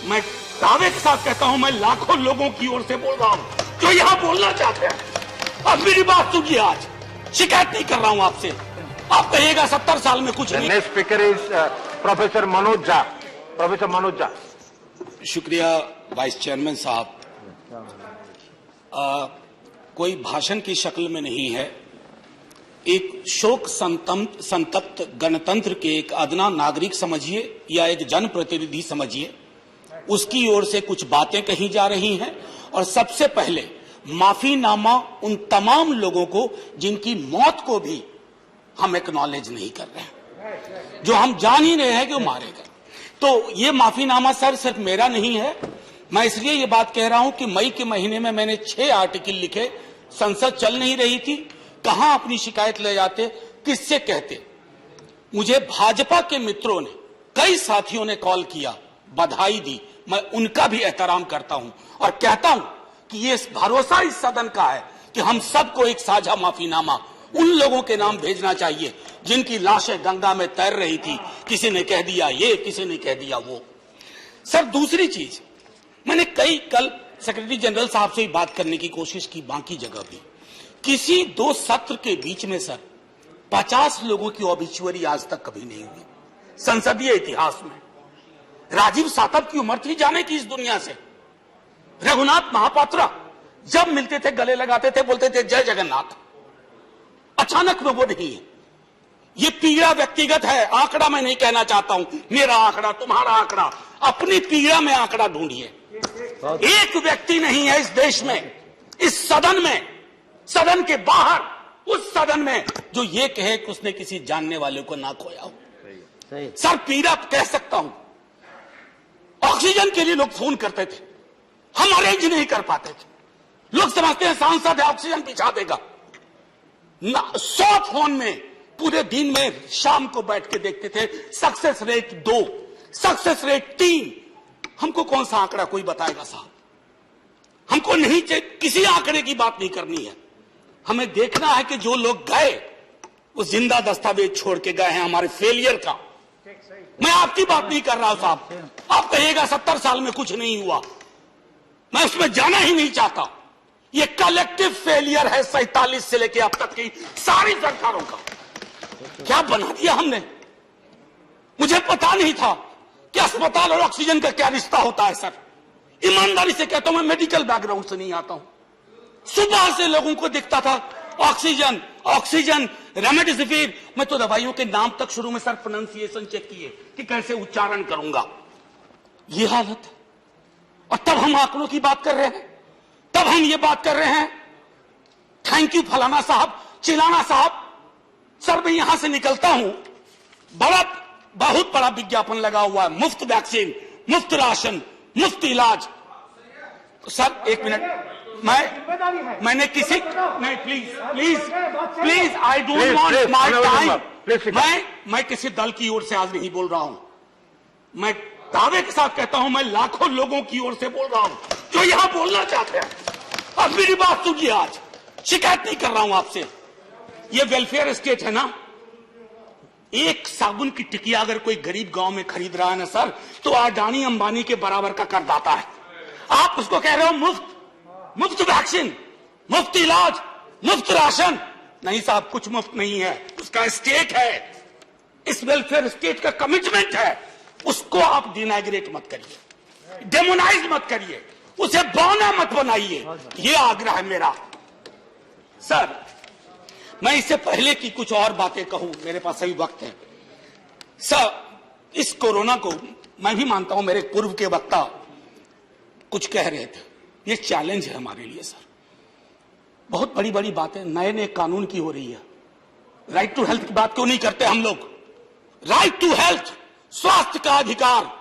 मैं दावे के साथ कहता हूं, मैं लाखों लोगों की ओर से बोल रहा हूं जो यहां बोलना चाहते हैं। अब मेरी बात सुनिए, आज शिकायत नहीं कर रहा हूं आपसे। आप कहिएगा 70 साल में कुछ नहीं। Next speaker is professor Manoj Jha. Professor Manoj Jha. शुक्रिया वाइस चेयरमैन साहब। कोई भाषण की शक्ल में नहीं है, एक शोक संतप्त गणतंत्र के एक अदना नागरिक समझिए या एक जनप्रतिनिधि समझिए, उसकी ओर से कुछ बातें कही जा रही हैं। और सबसे पहले माफीनामा उन तमाम लोगों को जिनकी मौत को भी हम एक्नॉलेज नहीं कर रहे हैं, जो हम जान ही रहे हैं कि वो मारे गए। तो ये माफीनामा सर सिर्फ मेरा नहीं है। मैं इसलिए ये बात कह रहा हूं कि मई के महीने में मैंने 6 आर्टिकल लिखे। संसद चल नहीं रही थी, कहां अपनी शिकायत ले जाते, किससे कहते। मुझे भाजपा के मित्रों ने, कई साथियों ने कॉल किया, बधाई दी। मैं उनका भी एहतराम करता हूं और कहता हूं कि ये भरोसा इस सदन का है कि हम सबको एक साझा माफीनामा उन लोगों के नाम भेजना चाहिए जिनकी लाशें गंगा में तैर रही थी। किसी ने कह दिया ये, किसी ने कह दिया वो। सर दूसरी चीज, मैंने कल सेक्रेटरी जनरल साहब से बात करने की कोशिश की, बाकी जगह भी। किसी 2 सत्र के बीच में सर 50 लोगों की ऑबिचुअरी आज तक कभी नहीं हुई संसदीय इतिहास में। राजीव सातव की उम्र थी जाने की इस दुनिया से। रघुनाथ महापात्रा जब मिलते थे गले लगाते थे, बोलते थे जय जगन्नाथ। अचानक में वो नहीं है। ये पीड़ा व्यक्तिगत है, आंकड़ा मैं नहीं कहना चाहता हूं, मेरा आंकड़ा, तुम्हारा आंकड़ा। अपनी पीड़ा में आंकड़ा ढूंढिए। एक व्यक्ति नहीं है इस देश में, इस सदन में, सदन के बाहर, उस सदन में जो ये कहे कि उसने किसी जानने वाले को ना खोया हो। सर पीड़ा कह सकता हूं। ऑक्सीजन के लिए लोग फोन करते थे, हम अरेंज नहीं कर पाते थे। लोग समझते हैं सांसद है, ऑक्सीजन पिछा देगा। 100 फोन में पूरे दिन में शाम को बैठ के देखते थे, सक्सेस रेट 2, सक्सेस रेट 3। हमको कौन सा आंकड़ा कोई बताएगा साहब? हमको नहीं चाहिए, किसी आंकड़े की बात नहीं करनी है। हमें देखना है कि जो लोग गए वो जिंदा दस्तावेज छोड़ के गए हैं हमारे फेलियर का। मैं आपकी बात नहीं कर रहा हूं साहब। आप कहिएगा 70 साल में कुछ नहीं हुआ, मैं उसमें जाना ही नहीं चाहता। ये कलेक्टिव फेलियर है 47 से लेकर अब तक की सारी सरकारों का। क्या बना दिया हमने? मुझे पता नहीं था कि अस्पताल और ऑक्सीजन का क्या रिश्ता होता है सर। ईमानदारी से कहता हूं, मैं मेडिकल बैकग्राउंड से नहीं आता हूं। सुबह से लोगों को दिखता था ऑक्सीजन ऑक्सीजन, रेमडेसिविर। मैं तो दवाइयों के नाम तक शुरू में सर प्रोनाउंसिएशन चेक किए कि कैसे उच्चारण करूंगा। ये हालत है। और तब हम आंकड़ों की बात कर रहे हैं, तब हम ये बात कर रहे हैं थैंक यू फलाना साहब, चिलाना साहब। सर मैं यहां से निकलता हूं, बहुत बड़ा विज्ञापन लगा हुआ है, मुफ्त वैक्सीन, मुफ्त राशन, मुफ्त इलाज। सर एक मिनट, मैंने किसी नहीं, please I don't want my time. मैं किसी दल की ओर से आज नहीं बोल रहा हूं। मैं दावे के साथ कहता हूं, मैं लाखों लोगों की ओर से बोल रहा हूं जो यहां बोलना चाहते हैं। अब मेरी बात सुनिए, आज शिकायत नहीं कर रहा हूं आपसे। ये वेलफेयर स्टेट है ना। एक साबुन की टिकिया अगर कोई गरीब गांव में खरीद रहा है ना सर, तो अडानी अंबानी के बराबर का करदाता है। आप उसको कह रहे हो मुफ्त वैक्सीन, मुफ्त इलाज, मुफ्त राशन। नहीं साहब, कुछ मुफ्त नहीं है, उसका स्टेट है। इस वेलफेयर स्टेट का कमिटमेंट है, उसको आप डिनाइग्रेट मत करिए, डेमोनाइज मत करिए, उसे बौना मत बनाइए। ये आग्रह है मेरा। सर मैं इससे पहले की कुछ और बातें कहूं, मेरे पास अभी वक्त है। सर इस कोरोना को मैं भी मानता हूं, मेरे पूर्व के वक्ता कुछ कह रहे थे, ये चैलेंज है हमारे लिए सर। बहुत बड़ी बड़ी बातें नए कानून की हो रही है। राइट टू हेल्थ की बात क्यों नहीं करते हम लोग? राइट टू हेल्थ, स्वास्थ्य का अधिकार,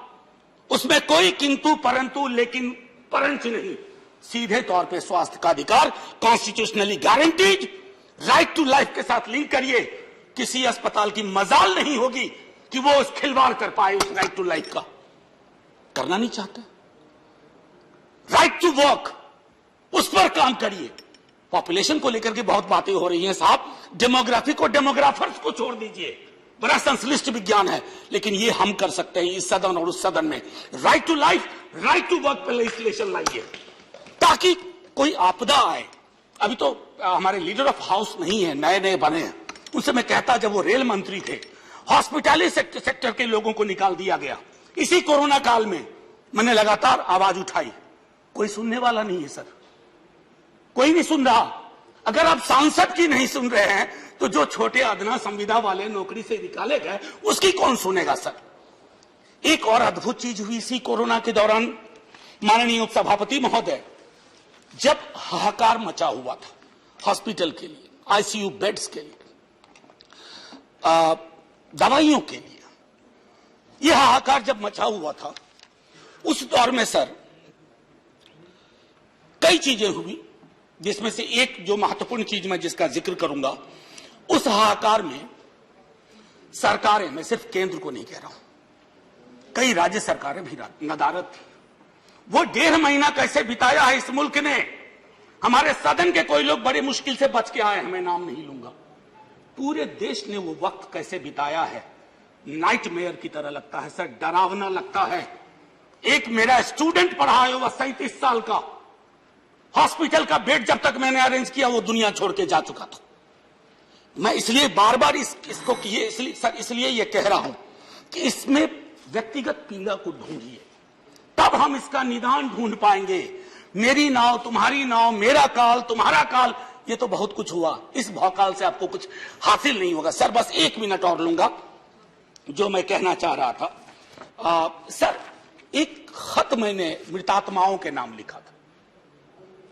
उसमें कोई किंतु परंतु लेकिन परंच नहीं। सीधे तौर पे स्वास्थ्य का अधिकार constitutionally guaranteed. Right to life के साथ लिंक करिए। किसी अस्पताल की मजाल नहीं होगी कि वो उस खिलवाड़ कर पाए उस राइट टू लाइफ का। करना नहीं चाहते। राइट टू वर्क, उस पर काम करिए। पॉपुलेशन को लेकर के बहुत बातें हो रही हैं साहब। डेमोग्राफी को, डेमोग्राफर्स को छोड़ दीजिए, बड़ा संश्लिष्ट विज्ञान है, लेकिन ये हम कर सकते हैं इस सदन और उस सदन में। Right to life right to work पे लेजिस्लेशन लाइए ताकि कोई आपदा आए। अभी तो हमारे लीडर ऑफ हाउस नहीं है, नए नए बने हैं। उनसे मैं कहता, जब वो रेल मंत्री थे, हॉस्पिटैलिटी सेक्टर के लोगों को निकाल दिया गया। इसी कोरोना काल में मैंने लगातार आवाज उठाई, कोई सुनने वाला नहीं है सर, कोई नहीं सुन रहा। अगर आप सांसद की नहीं सुन रहे हैं तो जो छोटे अदना संविदा वाले नौकरी से निकाले गए उसकी कौन सुनेगा सर। एक और अद्भुत चीज हुई इसी कोरोना के दौरान, माननीय उपसभापति महोदय, जब हाहाकार मचा हुआ था हॉस्पिटल के लिए, आईसीयू बेड्स के लिए, दवाइयों के लिए, यह हाहाकार जब मचा हुआ था, उस दौर में सर कई चीजें हुई, जिसमें से एक जो महत्वपूर्ण चीज मैं जिसका जिक्र करूंगा, उस हाहाकार में सरकारें, मैं सिर्फ केंद्र को नहीं कह रहा हूं, कई राज्य सरकारें भी नदारद थी। वो 1.5 महीना कैसे बिताया है इस मुल्क ने। हमारे सदन के कोई लोग बड़ी मुश्किल से बच के आए हैं, मैं नाम नहीं लूंगा। पूरे देश ने वो वक्त कैसे बिताया है, नाइटमेयर की तरह लगता है सर, डरावना लगता है। एक मेरा स्टूडेंट पढ़ा है, वह 37 साल का, हॉस्पिटल का बेड जब तक मैंने अरेंज किया वो दुनिया छोड़ के जा चुका था। मैं इसलिए बार बार इसको इसलिए ये कह रहा हूं कि इसमें व्यक्तिगत पीड़ा को ढूंढिए, तब हम इसका निदान ढूंढ पाएंगे। मेरी नाव तुम्हारी नाव, मेरा काल तुम्हारा काल, ये तो बहुत कुछ हुआ, इस भौकाल से आपको कुछ हासिल नहीं होगा। सर बस 1 मिनट और लूंगा, जो मैं कहना चाह रहा था। सर एक खत मैंने मृतात्माओं के नाम लिखा था,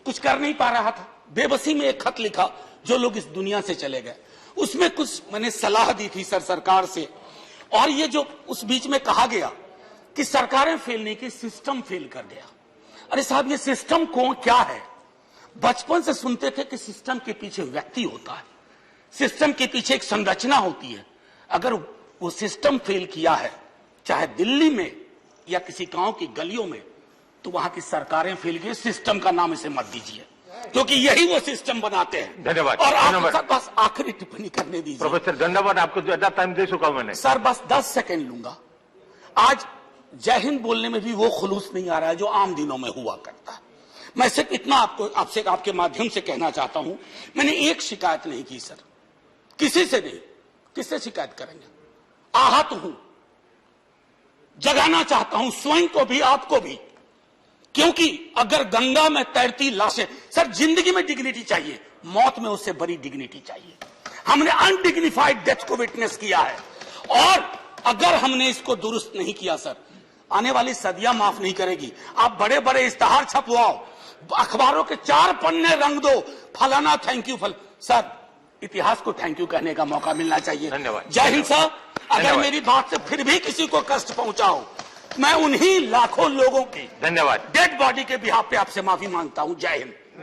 कुछ कर नहीं पा रहा था, बेबसी में एक खत लिखा, जो लोग इस दुनिया से चले गए। उसमें कुछ मैंने सलाह दी थी सर सरकार से, और ये जो उस बीच में कहा गया कि सरकारें फेल नहीं की, सिस्टम फेल कर गया। अरे साहब, ये सिस्टम कौन क्या है? बचपन से सुनते थे कि सिस्टम के पीछे व्यक्ति होता है, सिस्टम के पीछे एक संरचना होती है। अगर वो सिस्टम फेल किया है, चाहे दिल्ली में या किसी गांव की गलियों में, तो वहां की सरकारें फेल गई। सिस्टम का नाम इसे मत दीजिए, क्योंकि यही वो सिस्टम बनाते हैं। धन्यवाद। और आप बस आखिरी टिप्पणी करने दीजिए। प्रोफेसर धन्यवाद, आपको ज्यादा टाइम दे चुका हूं मैंने। सर बस 10 सेकंड लूंगा। आज जय हिंद बोलने में भी वो खुलूस नहीं आ रहा है जो आम दिनों में हुआ करता है। मैं सिर्फ इतना आपसे आपके माध्यम से कहना चाहता हूं, मैंने एक शिकायत नहीं की सर, किसी से नहीं। किससे शिकायत करेंगे? आहत हूं, जगाना चाहता हूं स्वयं को भी, आपको भी, क्योंकि अगर गंगा में तैरती लाशें, सर जिंदगी में डिग्निटी चाहिए, मौत में उससे बड़ी डिग्निटी चाहिए। हमने अनडिग्निफाइड डेथ को विटनेस किया है, और अगर हमने इसको दुरुस्त नहीं किया सर, आने वाली सदियां माफ नहीं करेगी। आप बड़े बड़े इश्तहार छपवाओ, अखबारों के 4 पन्ने रंग दो, फलाना थैंक यू सर, इतिहास को थैंक यू कहने का मौका मिलना चाहिए। धन्यवाद। जय हिंद सर। अगर मेरी बात से फिर भी किसी को कष्ट पहुंचाओ, मैं उन्हीं लाखों लोगों की धन्यवाद डेड बॉडी के बिहाफ पे आपसे माफी मांगता हूं। जय हिंद।